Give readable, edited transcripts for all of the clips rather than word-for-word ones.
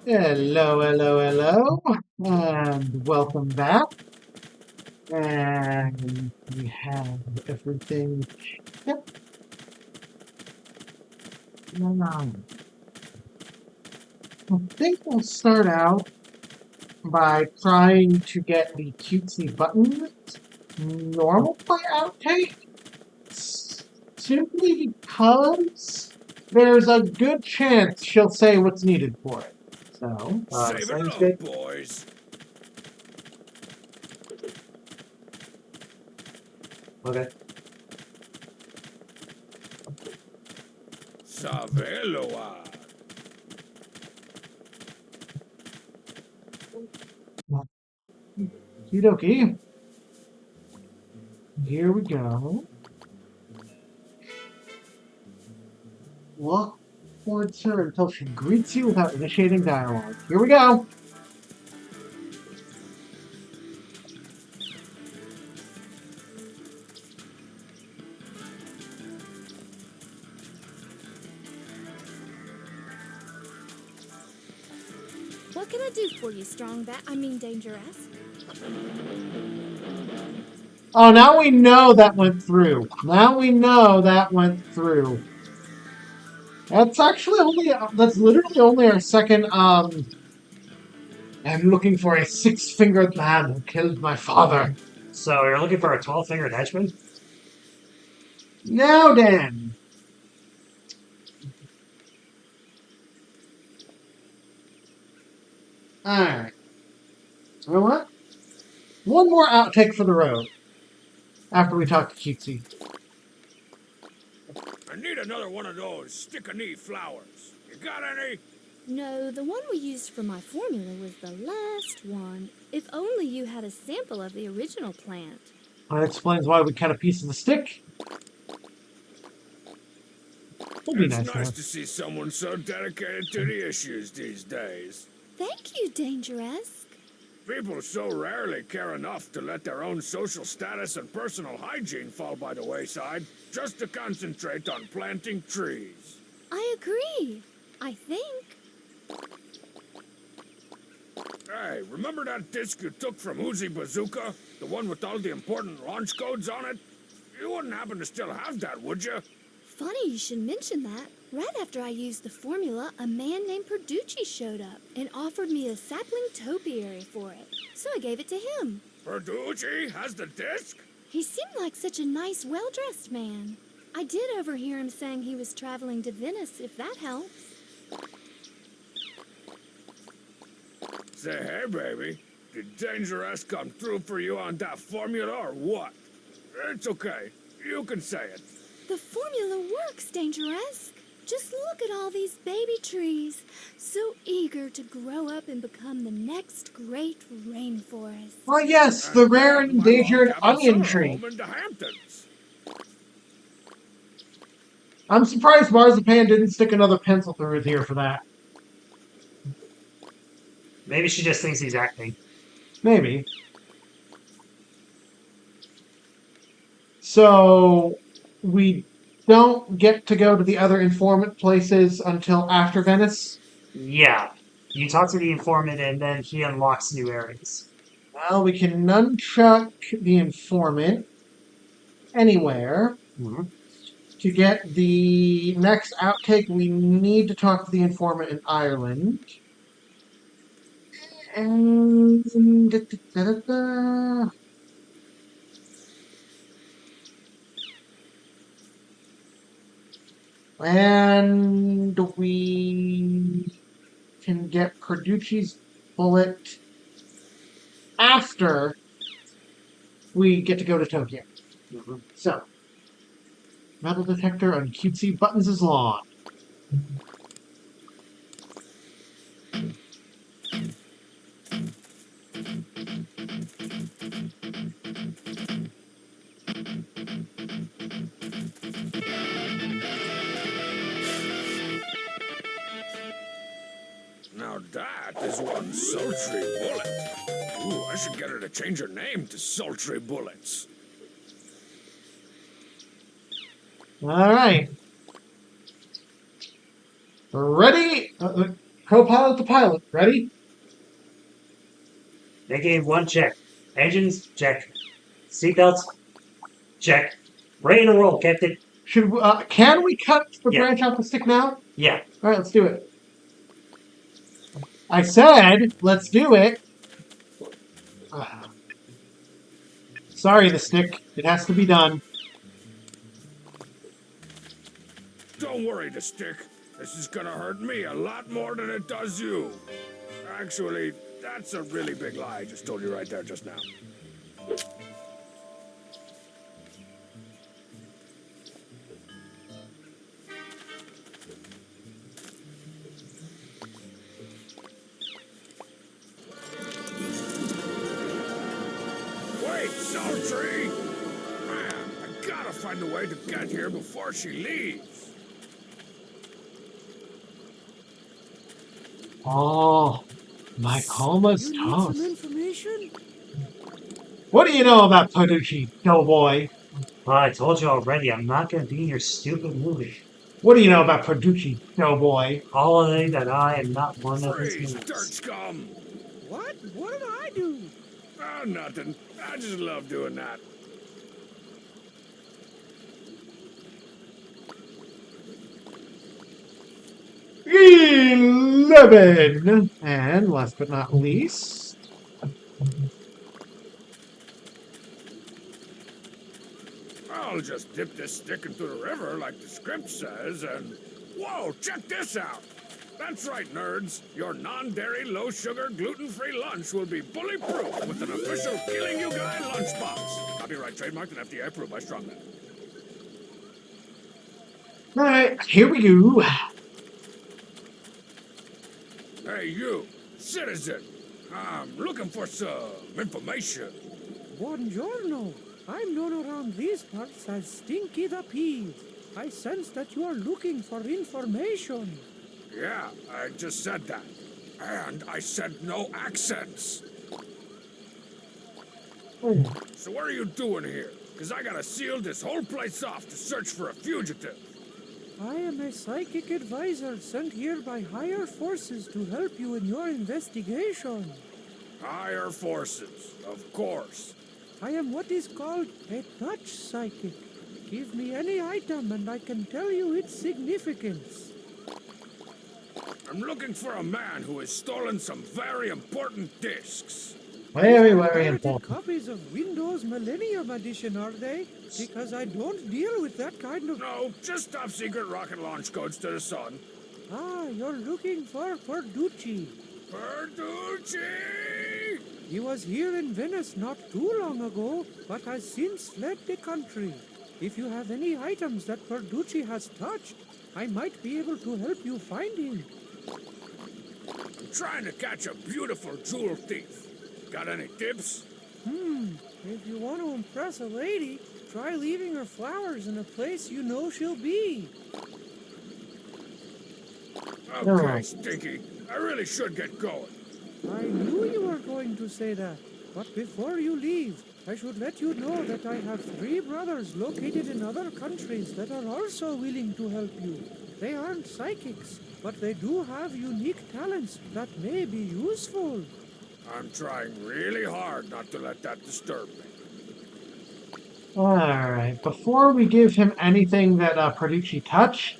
Hello, hello, hello, and welcome back. And we have everything. Yep. Now, I think we'll start out by trying to get the cutesy button normal play outtake, simply because there's a good chance she'll say what's needed for it. So, Saving it sounds up, good. boys. Okay. Saveloa. Okie dokie. Here we go. Walk towards her until she greets you without initiating dialogue. Here we go. What can I do for you, Dangeresque? Oh, now we know that went through. Now we know that went through. That's actually only, that's literally only our second, I'm looking for a six-fingered man who killed my father. So you're looking for a 12-fingered henchman? Now then. Alright. You know what? One more outtake for the road. After we talk to Cutesy. I need another one of those stick-a-knee flowers. You got any? No, the one we used for my formula was the last one. If only you had a sample of the original plant. That explains why we cut a piece of the stick. Would be It's nice to nice have. to see someone so dedicated to the issues these days. Thank you, Dangeresque. People so rarely care enough to let their own social status and personal hygiene fall by the wayside just to concentrate on planting trees. I agree. I think. Hey, remember that disc you took from Uzi Bazooka? The one with all the important launch codes on it? You wouldn't happen to still have that, would you? Funny you should mention that. Right after I used the formula, a man named Perducci showed up and offered me a sapling topiary for it. So I gave it to him. Perducci has the disc? He seemed like such a nice, well-dressed man. I did overhear him saying he was traveling to Venice, if that helps. Say, hey, baby, did Dangeresque come through for you on that formula or what? It's okay. You can say it. The formula works, Dangeresque. Just look at all these baby trees, so eager to grow up and become the next great rainforest. Oh yes, the And rare and then my log endangered cabin onion summer tree. home in the Hamptons. I'm surprised Marzipan didn't stick another pencil through his ear for that. Maybe she just thinks he's acting. Maybe. So we don't get to go to the other informant places until after Venice. Yeah. You talk to the informant and then he unlocks new areas. Well, we can nunchuck the informant anywhere. Mm-hmm. To get the next outtake, we need to talk to the informant in Ireland. And and we can get Perducci's bullet after we get to go to Tokyo. Mm-hmm. So, metal detector on cutesy buttons is lawn. Now that is one sultry bullet. Ooh, I should get her to change her name to Sultry Bullets. All right. Ready? Co-pilot to pilot. Ready? Negative 1 check. Engines, check. Seatbelts, check. Ready to roll, Captain. Can we cut the Yeah. branch off the stick now? Yeah. All right, let's do it. I said, let's do it. Sorry, the stick. It has to be done. Don't worry, the stick. This is gonna hurt me a lot more than it does you. Actually, that's a really big lie I just told you right there just now. Wait, Sultry! Man, I gotta find a way to get here before she leaves. Oh, my coma's You need some toast. information? What do you know about Paducci, doughboy? Well, I told you already, I'm not going to be in your stupid movie. What do you know about Paducci, doughboy? Only that I am not one of his Freeze, dirt movies. scum! What? What did I do? Oh, nothing. I just love doing that. Eleven. And last but not least, I'll just dip this stick into the river like the script says, and... Whoa, check this out! That's right, nerds. Your non-dairy, low-sugar, gluten-free lunch will be bully-proof with an official Killing You Guy lunchbox. Copyright trademarked and FDA approved by Strongman. all right, here we go. Hey, you, citizen. I'm looking for some information. Buongiorno. I'm known around these parts as Stinky the Pea. I sense that you are looking for information. Yeah, I just said that. And I said no accents. So what are you doing here? Because I gotta seal this whole place off to search for a fugitive. I am a psychic advisor sent here by higher forces to help you in your investigation. Higher forces, of course. I am what is called a touch psychic. Give me any item and I can tell you its significance. I'm looking for a man who has stolen some very important discs. Very, very Pirated important. copies of Windows Millennium Edition, are they? Because I don't deal with that kind of... No, just top secret rocket launch codes to the sun. Ah, you're looking for Perducci. Perducci! He was here in Venice not too long ago, but has since fled the country. If you have any items that Perducci has touched, I might be able to help you find him. I'm trying to catch a beautiful jewel thief. Got any tips? If you want to impress a lady, try leaving her flowers in a place you know she'll be. Okay, Stinky. I really should get going. I knew you were going to say that. But before you leave, I should let you know that I have 3 brothers located in other countries that are also willing to help you. They aren't psychics, but they do have unique talents that may be useful. I'm trying really hard not to let that disturb me. All right, before we give him anything that Perducci touched,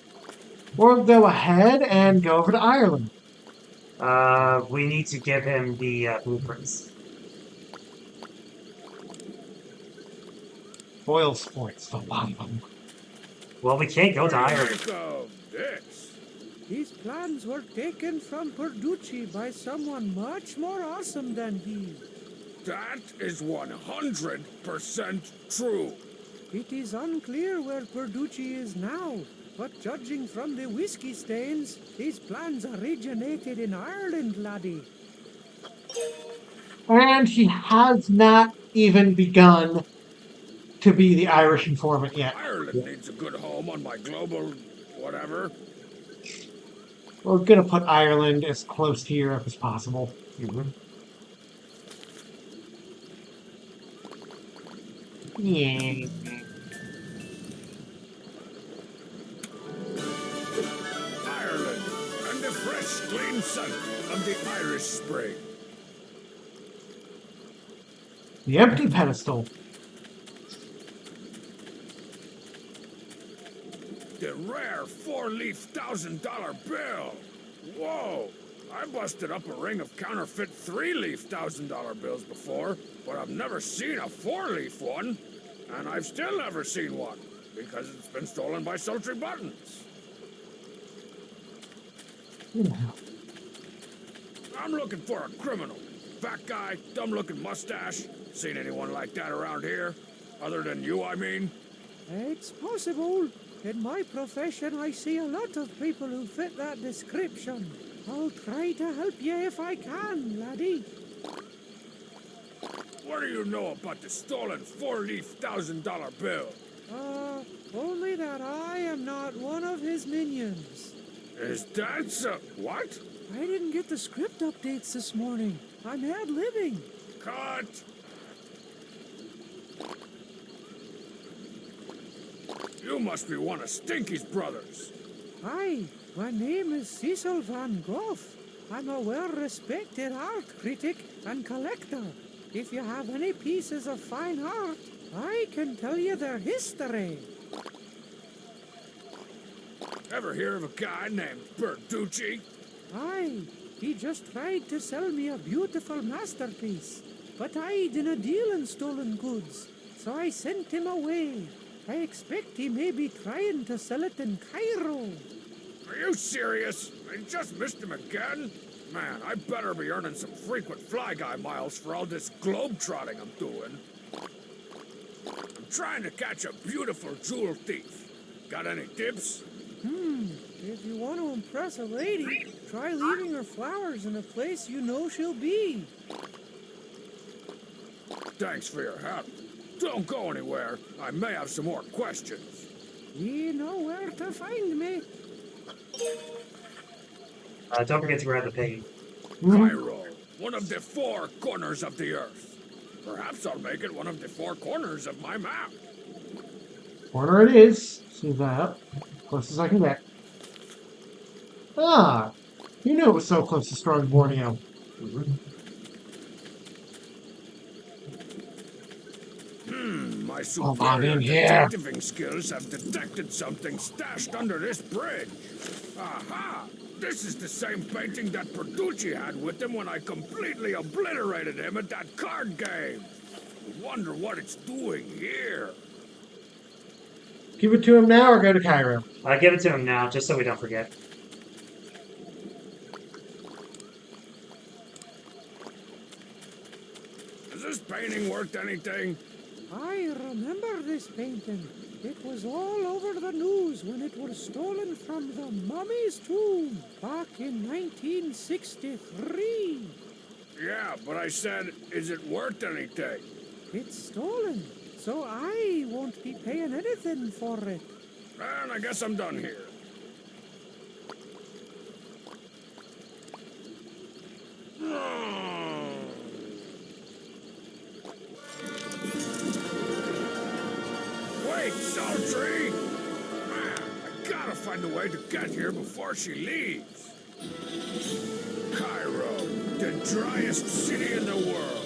we'll go ahead and go over to Ireland. We need to give him the blueprints. Foil sports, a lot of them. Well, we can't go to What do you Ireland. think of this? These plans were taken from Perducci by someone much more awesome than he. That is 100% true. It is unclear where Perducci is now, but judging from the whiskey stains, these plans originated in Ireland, laddie. And he has not even begun to be the Irish informant yet. Ireland needs a good home on my global whatever. We're going to put Ireland as close to Europe as possible. Yeah. Ireland and the fresh clean scent of the Irish Spring. The empty pedestal. The rare four-leaf $1,000 bill. Whoa! I busted up a ring of counterfeit three-leaf $1,000 bills before, but I've never seen a four-leaf one. And I've still never seen one, because it's been stolen by sultry buttons. I'm looking for a criminal. Fat guy, dumb-looking mustache. Seen anyone like that around here? Other than you, I mean? It's possible. In my profession, I see a lot of people who fit that description. I'll try to help you if I can, laddie. What do you know about the stolen four-leaf $1,000 bill? Only that I am not one of his minions. Is that so? What? I didn't get the script updates this morning. I'm ad-libbing. Cut! You must be one of Stinky's brothers. Aye, my name is Cecil Van Gogh. I'm a well-respected art critic and collector. If you have any pieces of fine art, I can tell you their history. Ever hear of a guy named Bertucci? Aye, he just tried to sell me a beautiful masterpiece. But I didn't deal in stolen goods, so I sent him away. I expect he may be trying to sell it in Cairo. Are you serious? I just missed him again? Man, I better be earning some frequent fly guy miles for all this globe-trotting I'm doing. I'm trying to catch a beautiful jewel thief. Got any tips? If you want to impress a lady, try leaving her flowers in a place you know she'll be. Thanks for your help. Don't go anywhere. I may have some more questions. You know where to find me. Don't forget to grab the piggy. Cairo, one of the four corners of the earth. Perhaps I'll make it one of the four corners of my map. Corner it is. See that? Close as I can get. Ah! You knew it was so close to strong Borneo. My Hold on superior in here. detectiving skills have detected something stashed under this bridge. Aha! This is the same painting that Bertucci had with him when I completely obliterated him at that card game. I wonder what it's doing here. Give it to him now or go to Cairo. Give it to him now, just so we don't forget. Has this painting worked anything? I remember this painting. It was all over the news when it was stolen from the mummy's tomb back in 1963. Yeah, but I said, is it worth anything? It's stolen, so I won't be paying anything for it. And I guess I'm done here. Wait, Sultry! Man, I gotta find a way to get here before she leaves. Cairo, the driest city in the world.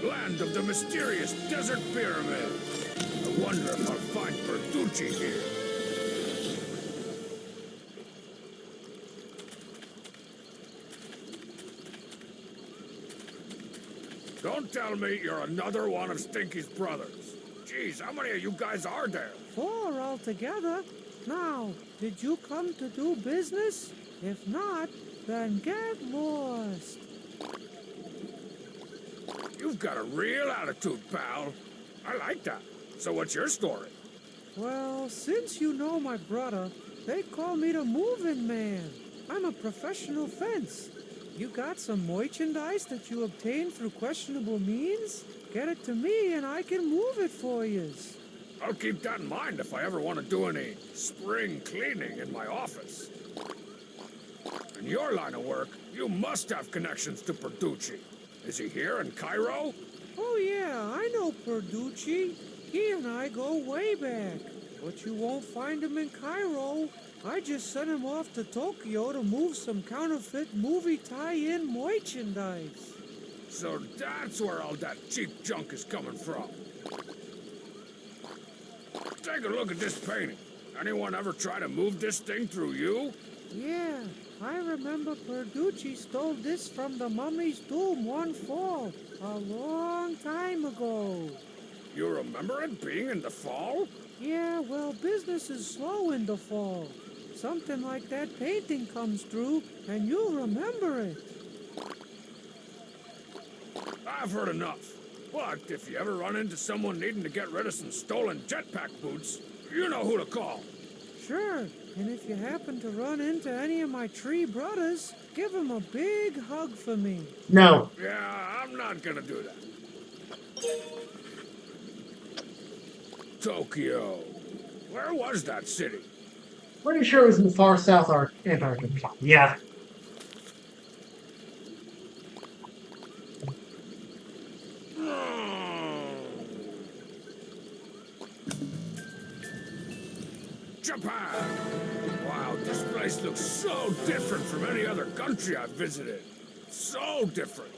Land of the mysterious desert pyramid. I wonder if I'll find Bertucci here. Don't tell me you're another one of Stinky's brothers. Jeez, how many of you guys are there? 4 altogether. Now, did you come to do business? If not, then get lost. You've got a real attitude, pal. I like that. So what's your story? Well, since you know my brother, they call me the moving man. I'm a professional fence. You got some merchandise that you obtained through questionable means? Get it to me and I can move it for you. I'll keep that in mind if I ever want to do any spring cleaning in my office. In your line of work, you must have connections to Bertucci. Is he here in Cairo? Oh yeah, I know Bertucci. He and I go way back. But you won't find him in Cairo. I just sent him off to Tokyo to move some counterfeit movie tie-in merchandise. So that's where all that cheap junk is coming from. Take a look at this painting. Anyone ever try to move this thing through you? Yeah, I remember Perducci stole this from the mummy's tomb one fall, a long time ago. You remember it being in the fall? Yeah, well, business is slow in the fall. Something like that painting comes through, and you remember it. I've heard enough. But if you ever run into someone needing to get rid of some stolen jetpack boots, you know who to call. Sure, and if you happen to run into any of my tree brothers, give them a big hug for me. No. Yeah, I'm not gonna do that. Tokyo. Where was that city? Pretty sure it was in the far south Antarctica. Yeah. Japan! Wow, this place looks so different from any other country I've visited. So different.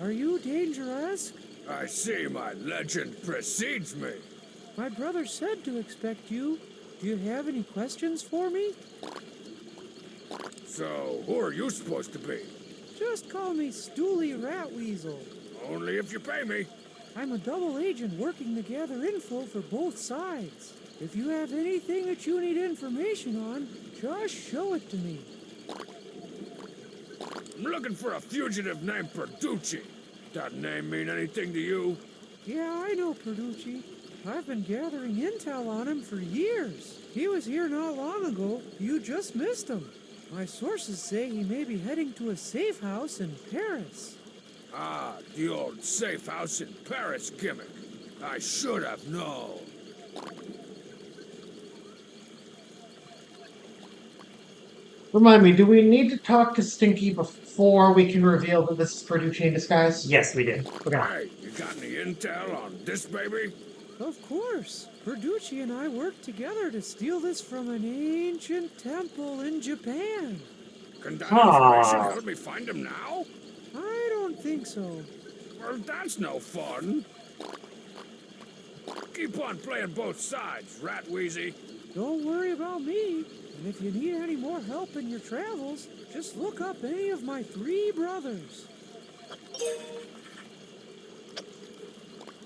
Are you Dangeresque? I see my legend precedes me. My brother said to expect you. Do you have any questions for me? So, who are you supposed to be? Just call me Stoolie Ratweasel. Only if you pay me. I'm a double agent working to gather info for both sides. If you have anything that you need information on, just show it to me. I'm looking for a fugitive named Perducci. That name mean anything to you? Yeah, I know Perducci. I've been gathering intel on him for years. He was here not long ago. You just missed him. My sources say he may be heading to a safe house in Paris. Ah, the old safe house in Paris gimmick. I should have known. Remind me, do we need to talk to Stinky before we can reveal that this is Perducci in disguise? Yes, we did. Okay. Hey, you got any intel on this baby? Of course. Perducci and I worked together to steal this from an ancient temple in Japan. Can that Ah. information help me find him now? I don't think so. Well, that's no fun. Keep on playing both sides, Rat Wheezy. Don't worry about me. And if you need any more help in your travels, just look up any of my 3 brothers.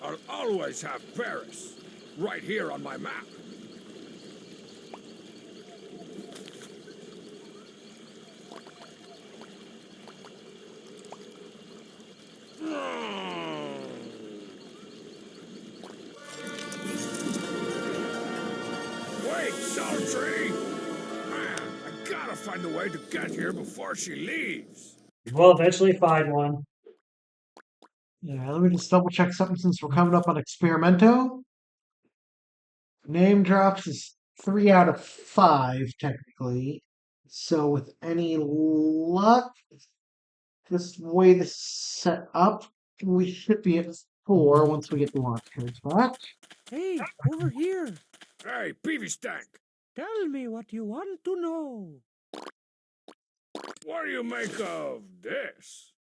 I'll always have Paris, right here on my map. Wait, Sultry! Man, I gotta find a way to get here before she leaves. We'll eventually find one. Yeah, let me just double check something since we're coming up on Experimento. Name drops is 3 out of 5, technically. So with any luck, this way this is set up, we should be at 4 once we get the launch codes back. Hey, over here. Hey, Peavy Stank, Tell me what you want to know. what do you make of this?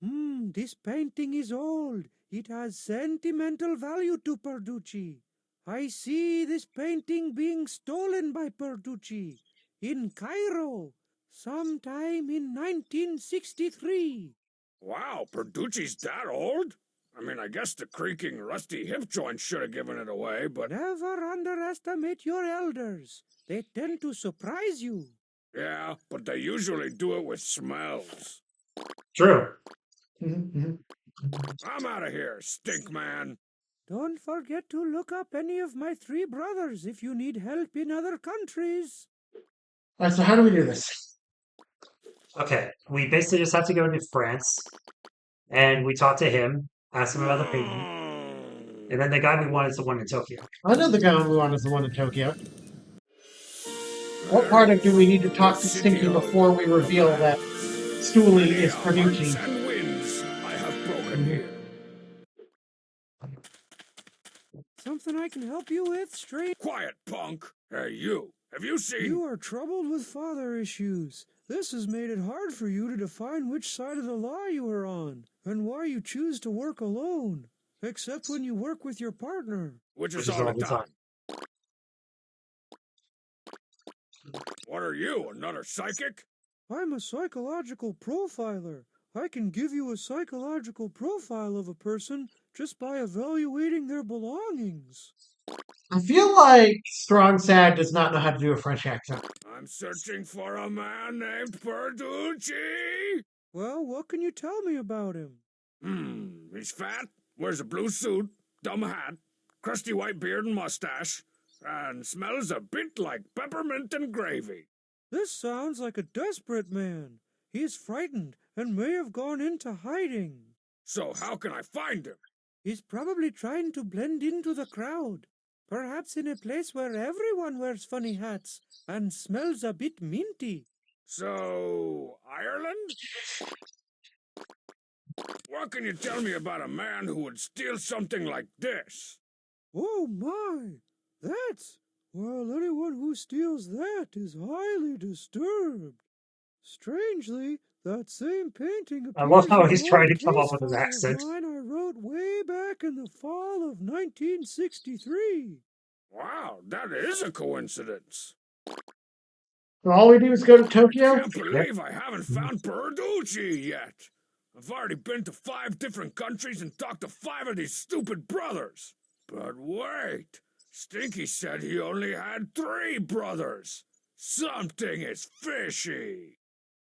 This painting is old. It has sentimental value to Perducci. I see this painting being stolen by Perducci in Cairo sometime in 1963. Wow, Perducci's that old? I mean, I guess the creaking, rusty hip joint should have given it away, but Never underestimate your elders. They tend to surprise you. yeah, but they usually do it with smells. True. Mhm. I'm out of here, stink man. Don't forget to look up any of my 3 brothers if you need help in other countries. All right, so how do we do this? Okay, we basically just have to go to France, and we talk to him, ask him about the painting, and then the guy we want is the one in Tokyo. I know the guy we want is the one in Tokyo. What part of do we need to talk to Stinky before we reveal that Stoolie is Perducci? And winds I have broken here. I can help you with, stranger? Quiet, punk! Hey, you! Have you seen... You are troubled with father issues. This has made it hard for you to define which side of the law you are on, and why you choose to work alone, except when you work with your partner. Which is all the time. What are you, another psychic? I'm a psychological profiler. I can give you a psychological profile of a person just by evaluating their belongings. I feel like Strong Sad does not know how to do a French accent. I'm searching for a man named Perducci! Well, what can you tell me about him? He's fat, wears a blue suit, dumb hat, crusty white beard and mustache, and smells a bit like peppermint and gravy. This sounds like a desperate man. He is frightened and may have gone into hiding. So how can I find him? He's probably trying to blend into the crowd. Perhaps in a place where everyone wears funny hats and smells a bit minty. So, Ireland? What can you tell me about a man who would steal something like this? Oh my! That's... Well, anyone who steals that is highly disturbed. Strangely, that same painting I love appears how in he's an trying old to come up case with his file of accent. mine I wrote way back in the fall of 1963. Wow, that is a coincidence. So all we do is go to Tokyo? Can't believe I haven't found Perducci yet. I've already been to 5 different countries and talked to 5 of these stupid brothers. But wait, Stinky said he only had 3 brothers. Something is fishy.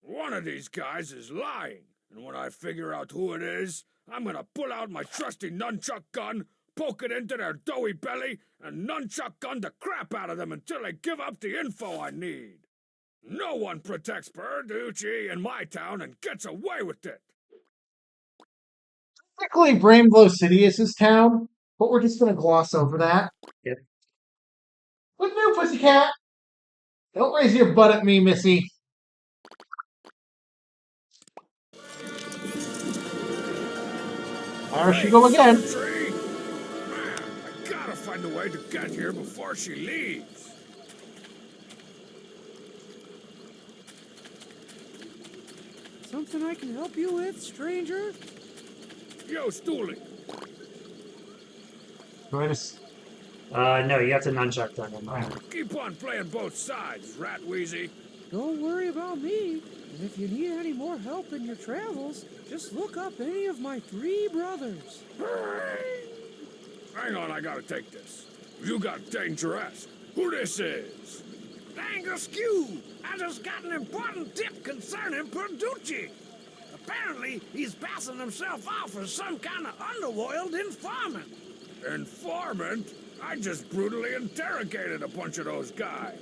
One of these guys is lying, and when I figure out who it is, I'm gonna pull out my trusty nunchuck gun, poke it into their doughy belly, and nunchuck gun the crap out of them until they give up the info I need. No one protects Perducci in my town and gets away with it. Technically, Brainblow City is his town, but we're just going to gloss over that. Yep. What's new, pussycat? Don't raise your butt at me, missy. There she go again. Tree. Man, I gotta find a way to get here before she leaves. Something I can help you with, stranger? Yo, Stoolie. Join us. No, you have to nunchuck that one. Keep on playing both sides, Rat Wheezy. Don't worry about me. And if you need any more help in your travels, just look up any of my 3 brothers. Hang on, I gotta take this. You got Dangeresque. Who this is? Dangeresque! I just got an important tip concerning Perducci. Apparently, he's passing himself off as some kind of underworld informant. Informant? I just brutally interrogated a bunch of those guys.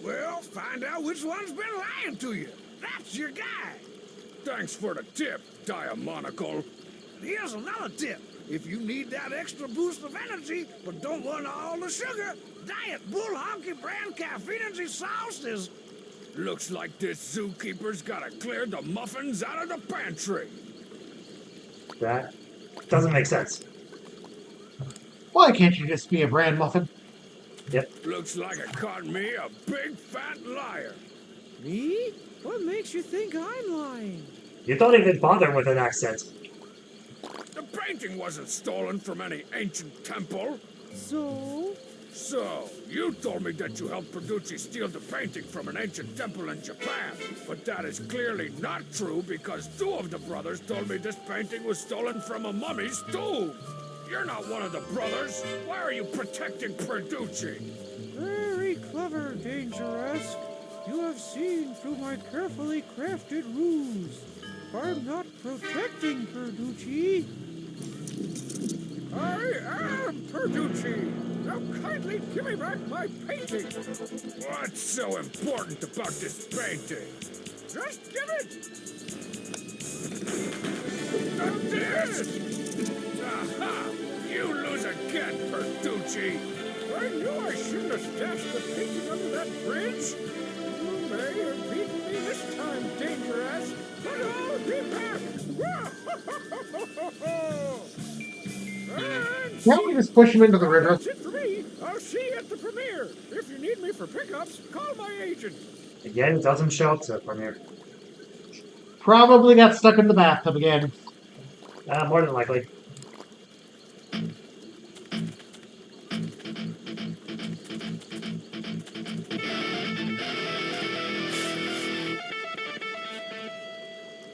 Well, find out which one's been lying to you. That's your guy. Thanks for the tip, Diamonacle. Here's another tip. If you need that extra boost of energy, but don't want all the sugar, Diet Bull Honky brand caffeine energy sauce is... Looks like this zookeeper's gotta clear the muffins out of the pantry. That doesn't make sense. Why can't you just be a brand muffin? Yep. Looks like it caught me a big fat liar. Me? What makes you think I'm lying? You don't even bother with an accent. The painting wasn't stolen from any ancient temple. So? So, you told me that you helped Perducci steal the painting from an ancient temple in Japan. But that is clearly not true because 2 of the brothers told me this painting was stolen from a mummy's tomb. You're not one of the brothers. Why are you protecting Perducci? Very clever, Dangeresque. You have seen through my carefully crafted ruse. I'm not protecting Perducci. I am Perducci. Now kindly give me back my painting. What's so important about this painting? Just give it. This. Aha! You lose again, Perducci. I knew I shouldn't have stashed the painting under that bridge. You may have beaten me this time, Dangeresque, but I'll be back. And Can't we just push him into the river? That's it for me. I'll see you at the premiere. If you need me for pickups, call my agent. Again, doesn't show up to the premiere. Probably got stuck in the bathtub again. More than likely.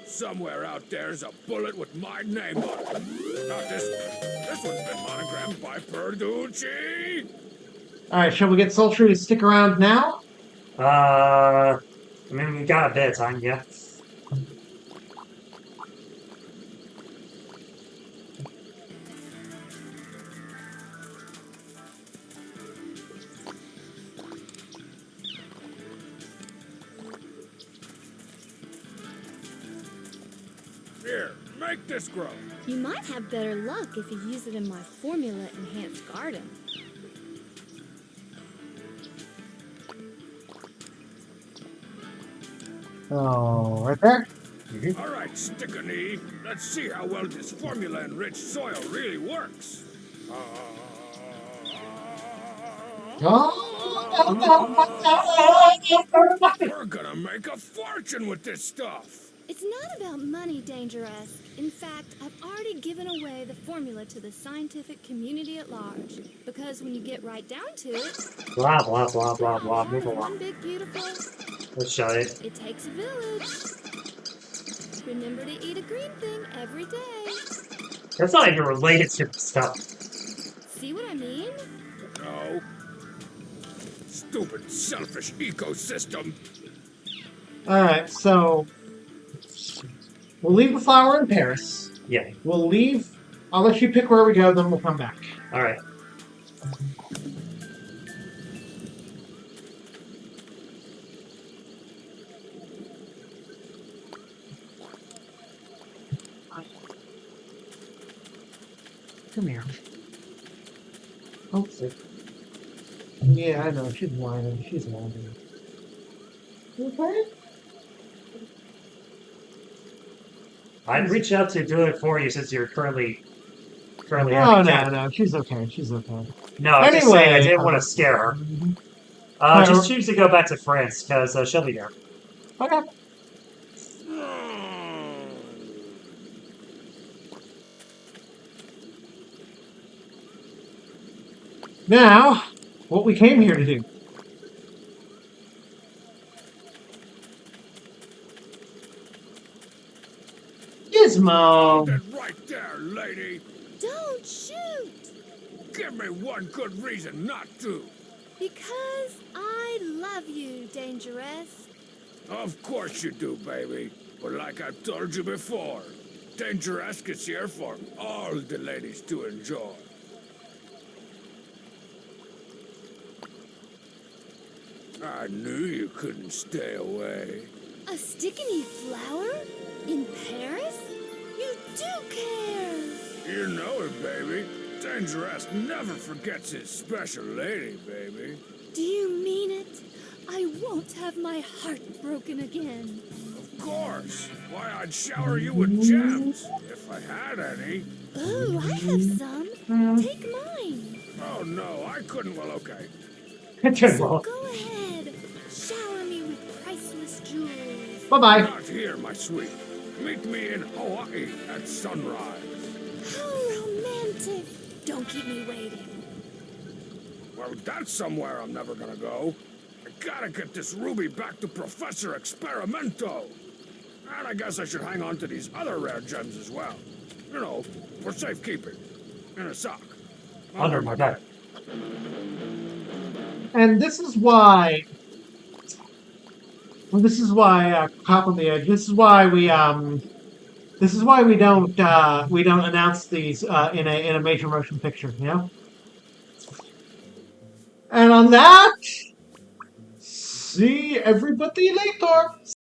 Somewhere out there's a bullet with my name on it. Not this one. This one's been monogrammed by Perducci. Alright, shall we get Sultry to stick around now? I mean, we got a bit of time, yeah. Here, make this grow. You might have better luck if you use it in my formula enhanced garden. Oh, right there? All right, stick-a-knee. Let's see how well this formula-enriched soil really works. We're gonna make a fortune with this stuff. It's not about money, Dangeresque. In fact, I've already given away the formula to the scientific community at large. Because when you get right down to it, Blah, blah, blah, blah, blah. Move along. one big beautiful, Let's show it. it takes a village. Remember to eat a green thing every day. That's not even related to the stuff. See what I mean? No. Stupid, selfish ecosystem. Alright, so we'll leave the flower in Paris. Yeah. We'll leave. I'll let you pick where we go, then we'll come back. Alright. Come here. Oh, yeah, I know. She's whining. She's whining. You okay? I'd reach out to do it for you since you're currently Oh, having no, cat. no. She's okay. She's okay. No, I was just saying I Anyway, didn't want to scare her. Alright, Just choose to go back to France because she'll be there. Okay. Now, what we came here to do. Gizmo! That right there, lady. Don't shoot! Give me one good reason not to. Because I love you, Dangerous. Of course you do, baby. But like I've told you before, Dangeresque is here for all the ladies to enjoy. I knew you couldn't stay away. A stickiny flower? In Paris? You do care! You know it, baby. Dangeresque never forgets his special lady, baby. Do you mean it? I won't have my heart broken again. Of course. Why, I'd shower you with gems, if I had any. Oh, I have some. Take mine. Oh, no, I couldn't. Well, okay. So go ahead. Shower me with priceless jewels. Bye-bye. Not here, my sweet. Meet me in Hawaii at sunrise. How romantic. Don't keep me waiting. Well, that's somewhere I'm never gonna go. I gotta get this ruby back to Professor Experimento. And I guess I should hang on to these other rare gems as well. You know, for safekeeping. In a sock. Under my bed. And this is why... Well, this is why, Cop on the Edge, this is why we don't announce these, in a major motion picture, you know? And on that, see everybody later!